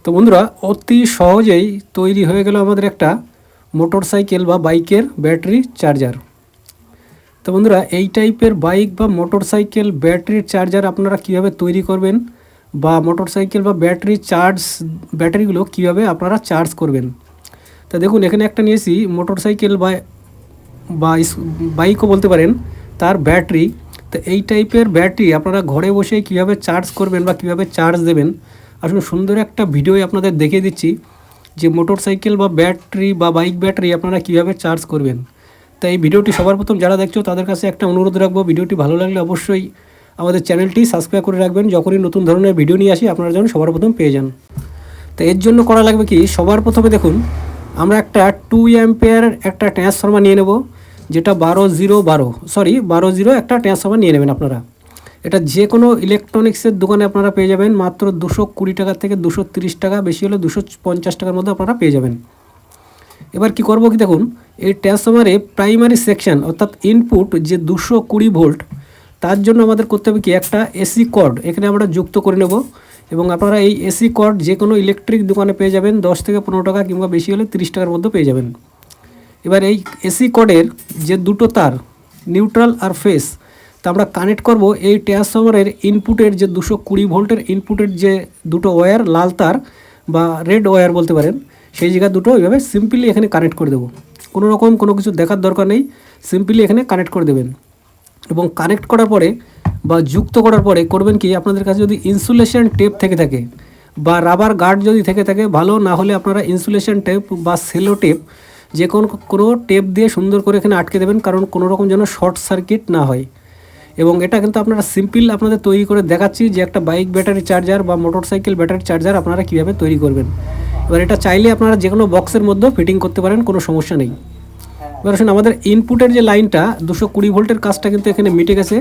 তো বন্ধুরা অতি সহজেই তৈরি হয়ে গেল আমাদের একটা মোটরসাইকেল বা বাইকের ব্যাটারি চার্জার। তো বন্ধুরা এই টাইপের বাইক বা মোটরসাইকেল ব্যাটারির চার্জার আপনারা কীভাবে তৈরি করবেন বা মোটরসাইকেল বা ব্যাটারিগুলো কীভাবে আপনারা চার্জ করবেন। তো দেখুন এখানে একটা নিয়েছি মোটরসাইকেল বা বাইকও বলতে পারেন, তার ব্যাটারি। তো এই টাইপের ব্যাটারি আপনারা ঘরে বসে কীভাবে চার্জ করবেন বা কীভাবে চার্জ দেবেন, আসলে সুন্দর একটা ভিডিও আপনাদের দেখিয়ে দিচ্ছি যে মোটরসাইকেল বা ব্যাটারি বা বাইক ব্যাটারি আপনারা কীভাবে চার্জ করবেন। তাই এই ভিডিওটি সবার প্রথম যারা দেখছো তাদের কাছে একটা অনুরোধ রাখবো, ভিডিওটি ভালো লাগলে অবশ্যই আমাদের চ্যানেলটি সাবস্ক্রাইব করে রাখবেন, যখনই নতুন ধরনের ভিডিও নিয়ে আসি আপনারা যেন সবার প্রথম পেয়ে যান। তো এর জন্য করা লাগবে কি, সবার প্রথমে দেখুন আমরা একটা 2 অ্যাম্পিয়ার একটা ট্রান্সফর্মার নিয়ে নেব, যেটা 12 0 একটা ট্রান্সফর্মার নিয়ে নেবেন আপনারা। এটা যে কোনো ইলেকট্রনিক্সের দোকানে আপনারা পেয়ে যাবেন মাত্র 220 টাকা থেকে 230 টাকা, বেশি হলে 250 টাকার মধ্যে আপনারা পেয়ে যাবেন। এবার কি করব কি, দেখুন এই ট্রান্সফর্মারে প্রাইমারি সেকশন অর্থাৎ ইনপুট যে 220 ভোল্ট, তার জন্য আমাদের করতে হবে কি একটা এসি কর্ড এখানে আমরা যুক্ত করে নেব। এবং আপনারা এই এসি কর্ড যে কোনো ইলেকট্রিক দোকানে পেয়ে যাবেন 10 থেকে 15 টাকা, কিংবা বেশি হলে 30 টাকার মধ্যে পেয়ে যাবেন। এবার এই এসি কর্ডের যে দুটো তার নিউট্রাল আর ফেস, তা আমরা কানেক্ট করব এই ট্রান্সফর্মারের ইনপুটের যে 220 ভোল্টের ইনপুটের যে দুটো ওয়্যার, লাল তার বা রেড ওয়্যার বলতে পারেন, সেই জায়গা দুটো এইভাবে সিম্পলি এখানে কানেক্ট করে দেবো। কোনো কিছু দেখার দরকার নেই, সিম্পলি এখানে কানেক্ট করে দেবেন। এবং কানেক্ট করার পরে বা যুক্ত করার পরে করবেন কি, আপনাদের কাছে যদি ইনসুলেশন টেপ থেকে থাকে বা রাবার গার্ড যদি থেকে থাকে ভালো, না হলে আপনারা ইনসুলেশন টেপ বা সেলো টেপ যে কোনো টেপ দিয়ে সুন্দর করে এখানে আটকে দেবেন, কারণ কোনো রকম যেন শর্ট সার্কিট না হয়। এবং এটা কিন্তু আপনারা সিম্পল আপনাদের তৈরি করে দেখাচ্ছি যে একটা বাইক ব্যাটারি চার্জার বা মোটরসাইকেল ব্যাটারি চার্জার আপনারা কীভাবে তৈরি করবেন। এবার এটা চাইলে আপনারা যে কোনো বক্সের মধ্যেও ফিটিং করতে পারেন, কোনো সমস্যা নেই। এবার আসুন আমাদের ইনপুটের যে লাইনটা 220 ভোল্টের কাজটা কিন্তু এখানে মিটে গেছে।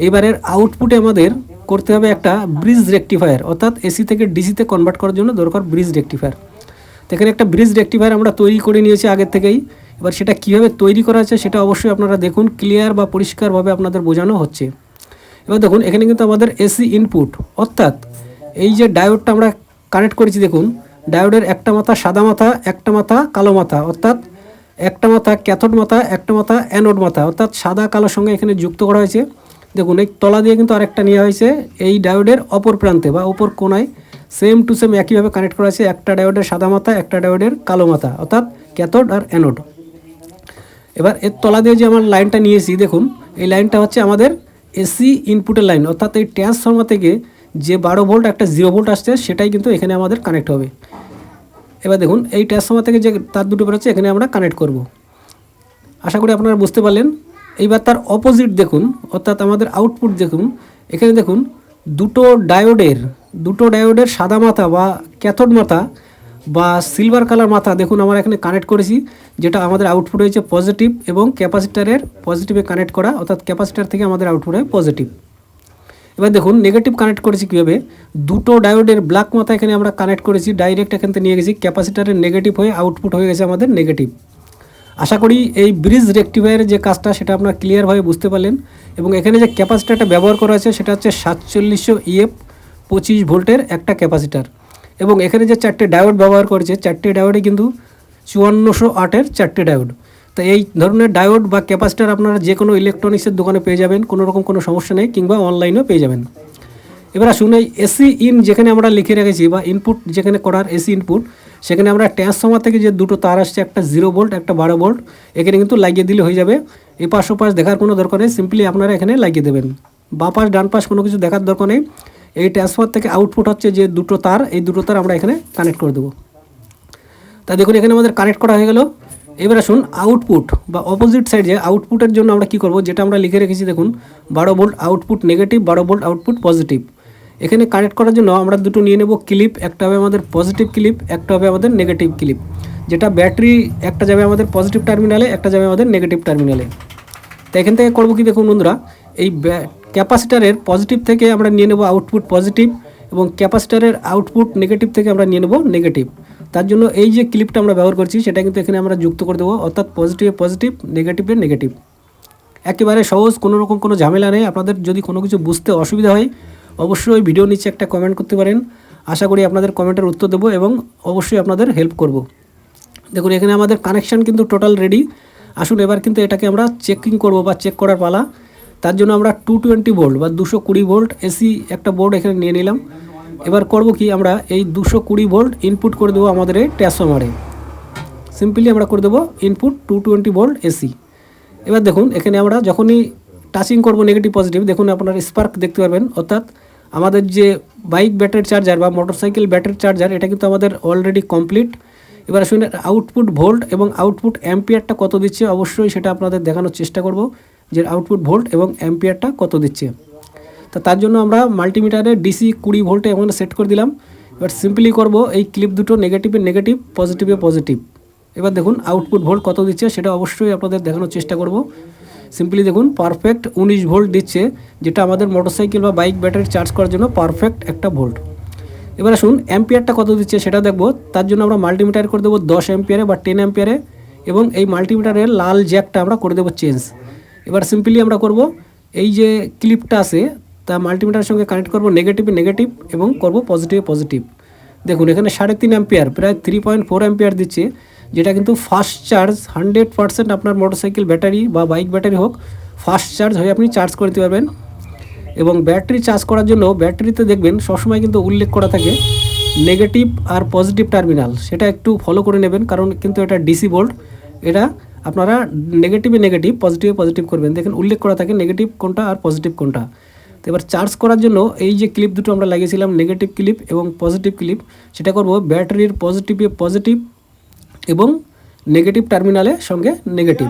এবারের আউটপুটে আমাদের করতে হবে একটা ব্রিজ রেকটিফায়ার, অর্থাৎ এসি থেকে ডিসিতে কনভার্ট করার জন্য দরকার ব্রিজ রেকটিফায়ার। তো এখানে একটা ব্রিজ রেকটিফায়ার আমরা তৈরি করে নিয়েছি আগের থেকেই। এবার সেটা কীভাবে তৈরি করা আছে সেটা অবশ্যই আপনারা দেখুন, ক্লিয়ার বা পরিষ্কারভাবে আপনাদের বোঝানো হচ্ছে। এবার দেখুন এখানে কিন্তু আমাদের এসি ইনপুট, অর্থাৎ এই যে ডায়োডটা আমরা কানেক্ট করেছি, দেখুন ডায়োডের একটা মাথা সাদা মাথা, একটা মাথা কালো মাথা, অর্থাৎ একটা মাথা ক্যাথোড মাথা, একটা মাথা অ্যানোড মাথা, অর্থাৎ সাদা কালোর সঙ্গে এখানে যুক্ত করা হয়েছে। দেখুন এই তলা দিয়ে কিন্তু আরেকটা নেওয়া হয়েছে এই ডায়োডের অপর প্রান্তে বা অপর কোনায়, সেম টু সেম একইভাবে কানেক্ট করা আছে। একটা ডায়োডের সাদা মাথা, একটা ডায়োডের কালো মাথা, অর্থাৎ ক্যাথোড আর অ্যানোড। এবার এর তলা দিয়ে যে আমার লাইনটা নিয়েছি, দেখুন এই লাইনটা হচ্ছে আমাদের এসি ইনপুটের লাইন, অর্থাৎ এই ট্রান্সফর্মার থেকে যে 12 ভোল্ট একটা 0 ভোল্ট আসছে সেটাই কিন্তু এখানে আমাদের কানেক্ট হবে। এবার দেখুন এই ট্রান্সফর্মার থেকে যে তার দুটো বেরোচ্ছে এখানে আমরা কানেক্ট করব। আশা করি আপনারা বুঝতে পারলেন। এইবার তার অপোজিট দেখুন, অর্থাৎ আমাদের আউটপুট দেখুন, এখানে দেখুন দুটো ডায়োডের সাদা মাথা বা ক্যাথোড মাথা বা সিলভার কালার মাথা দেখুন আমরা এখানে কানেক্ট করেছি, যেটা আমাদের আউটপুট হয়েছে পজিটিভ এবং ক্যাপাসিটারের পজিটিভে কানেক্ট করা, অর্থাৎ ক্যাপাসিটার থেকে আমাদের আউটপুট হয় পজিটিভ। এবার দেখুন নেগেটিভ কানেক্ট করেছি কীভাবে, দুটো ডায়োডের ব্ল্যাক মাথা এখানে আমরা কানেক্ট করেছি, ডাইরেক্ট এখান থেকে নিয়ে গেছি, ক্যাপাসিটারের নেগেটিভ হয়ে আউটপুট হয়ে গেছে আমাদের নেগেটিভ। আশা করি এই ব্রিজ রেকটিফায়ারের যে কাজটা সেটা আপনারা ক্লিয়ারভাবে বুঝতে পারলেন। এবং এখানে যে ক্যাপাসিটারটা ব্যবহার করা আছে সেটা হচ্ছে 4700 EF 25 ভোল্টের একটা ক্যাপাসিটার। এবং এখানে যে 4টে ডায়োড ব্যবহার করেছে, 4টে ডায়োডে কিন্তু 5408-এর 4টে ডায়োড। তো এই ধরনের ডায়োড বা ক্যাপাসিটার আপনারা যে কোনো ইলেকট্রনিক্সের দোকানে পেয়ে যাবেন, কোনো রকম কোনো সমস্যা নেই, কিংবা অনলাইনেও পেয়ে যাবেন। এবার আসুন এই এসি ইন যেখানে আমরা লিখে রেখেছি বা ইনপুট যেখানে করার এসি ইনপুট, সেখানে আমরা ট্রান্সফর্মার থেকে যে দুটো তার আসছে, একটা 0 ভোল্ট একটা 12 ভোল্ট, এখানে কিন্তু লাগিয়ে দিলে হয়ে যাবে। এপাশ ওপাশ দেখার কোনো দরকার নেই, সিম্পলি আপনারা এখানে লাগিয়ে দেবেন। বাঁ পাশ ডান পাশ কোনো কিছু দেখার দরকার নেই। এই ট্রান্সফর্মার থেকে আউটপুট হচ্ছে যে দুটো তার, এই দুটো তার আমরা এখানে কানেক্ট করে দেবো। তা দেখুন এখানে আমাদের কানেক্ট করা হয়ে গেল। এবার আসুন আউটপুট বা অপোজিট সাইড যে আউটপুটের জন্য আমরা কী করব, যেটা আমরা লিখে রেখেছি দেখুন 12 volt output negative, 12 volt output positive. এখানে কানেক্ট করার জন্য আমরা দুটো নিয়ে নেব ক্লিপ, একটা হবে আমাদের পজিটিভ ক্লিপ, একটা হবে আমাদের নেগেটিভ ক্লিপ। যেটা ব্যাটারি একটা যাবে আমাদের পজিটিভ টার্মিনালে, একটা যাবে আমাদের নেগেটিভ টার্মিনালে। তো এখান থেকে করবো কি, দেখুন বন্ধুরা এই ক্যাপাসিটারের পজিটিভ থেকে আমরা নিয়ে নেব আউটপুট পজিটিভ, এবং ক্যাপাসিটারের আউটপুট নেগেটিভ থেকে আমরা নিয়ে নেব নেগেটিভ। তার জন্য এই যে ক্লিপটা আমরা ব্যবহার করছি সেটা কিন্তু এখানে আমরা যুক্ত করে দেবো, অর্থাৎ পজিটিভে পজিটিভ, নেগেটিভে নেগেটিভ। একেবারে সহজ, কোনো রকম কোনো ঝামেলা নেই। আপনাদের যদি কোনো কিছু বুঝতে অসুবিধা হয় অবশ্যই ভিডিও নিচে একটা কমেন্ট করতে পারেন, আশা করি আপনাদের কমেন্টের উত্তর দেবো এবং অবশ্যই আপনাদের হেল্প করব। দেখুন এখানে আমাদের কানেকশান কিন্তু টোটাল রেডি। আসুন এবার কিন্তু এটাকে আমরা চেকিং করব বা চেক করার পালা। তার জন্য আমরা 220 ভোল্ট বা 220 ভোল্ট এসি একটা বোর্ড এখানে নিয়ে নিলাম। এবার করব কি, আমরা এই 220 ভোল্ট ইনপুট করে দেবো আমাদের এই ট্রান্সফরমারে। সিম্পলি আমরা করে দেবো ইনপুট 220 ভোল্ট এসি। এবার দেখুন এখানে আমরা যখনই টাচিং করব নেগেটিভ পজিটিভ, দেখুন আপনার স্পার্ক দেখতে পারবেন, অর্থাৎ আমাদের যে বাইক ব্যাটারি চার্জার বা মোটরসাইকেল ব্যাটারি চার্জার এটা কিন্তু আমাদের অলরেডি কমপ্লিট। এবার আসুন আউটপুট ভোল্ট এবং আউটপুট অ্যাম্পিয়ারটা কত দিচ্ছে অবশ্যই সেটা আপনাদের দেখানোর চেষ্টা করব যে আউটপুট ভোল্ট এবং অ্যাম্পিয়ারটা কত দিচ্ছে। তো তার জন্য আমরা মাল্টিমিটারে ডিসি 20 ভোল্টে এমন সেট করে দিলাম। এবার সিম্পলি করব এই ক্লিপ দুটো নেগেটিভে নেগেটিভ পজিটিভে পজিটিভ। এবার দেখুন আউটপুট ভোল্ট কত দিচ্ছে সেটা অবশ্যই আপনাদের দেখানোর চেষ্টা করব। সিম্পলি দেখুন পারফেক্ট 19 ভোল্ট দিচ্ছে, যেটা আমাদের মোটরসাইকেল বা বাইক ব্যাটারি চার্জ করার জন্য পারফেক্ট একটা ভোল্ট। এবার আসুন অ্যাম্পিয়ারটা কত দিচ্ছে সেটা দেখব। তার জন্য আমরা মাল্টিমিটার করে দেবো 10 অ্যাম্পিয়ারে বা 10 অ্যাম্পিয়ারে এবং এই মাল্টিমিটারের লাল জ্যাকটা আমরা করে দেবো চেঞ্জ। এবার সিম্পলি আমরা করব এই যে ক্লিপটা আছে তা মাল্টিমিটারের সঙ্গে কানেক্ট করব নেগেটিভে নেগেটিভ এবং করব পজিটিভে পজিটিভ। দেখুন এখানে 3.5 অ্যাম্পিয়ার প্রায় 3.4 অ্যাম্পিয়ার দিচ্ছে, যেটা কিন্তু ফাস্ট চার্জ 100% আপনার মোটরসাইকেল ব্যাটারি বা বাইক ব্যাটারি হোক ফাস্ট চার্জ হয়ে আপনি চার্জ করতে পারবেন। এবং ব্যাটারি চার্জ করার জন্য ব্যাটারিতে দেখবেন সবসময় কিন্তু উল্লেখ করা থাকে নেগেটিভ আর পজিটিভ টার্মিনাল, সেটা একটু ফলো করে নেবেন কারণ কিন্তু এটা ডিসি ভোল্ট, এটা আপনারা নেগেটিভে নেগেটিভ পজিটিভে পজিটিভ করবেন। দেখেন উল্লেখ করা থাকে নেগেটিভ কোনটা আর পজিটিভ কোনটা। তো এবার চার্জ করার জন্য এই যে ক্লিপ দুটো আমরা লাগিয়েছিলাম নেগেটিভ ক্লিপ এবং পজিটিভ ক্লিপ, সেটা করব ব্যাটারির পজিটিভে পজিটিভ এবং নেগেটিভ টার্মিনালের সঙ্গে নেগেটিভ।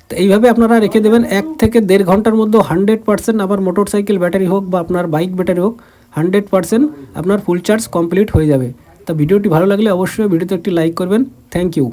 তো এইভাবে আপনারা রেখে দেবেন 1 থেকে 1.5 ঘন্টার মধ্যে 100% আবার মোটরসাইকেল ব্যাটারি হোক বা আপনার বাইক ব্যাটারি হোক 100% আপনার ফুল চার্জ কমপ্লিট হয়ে যাবে। তা ভিডিওটি ভালো লাগলে অবশ্যই ভিডিওতে একটি লাইক করবেন। Thank you.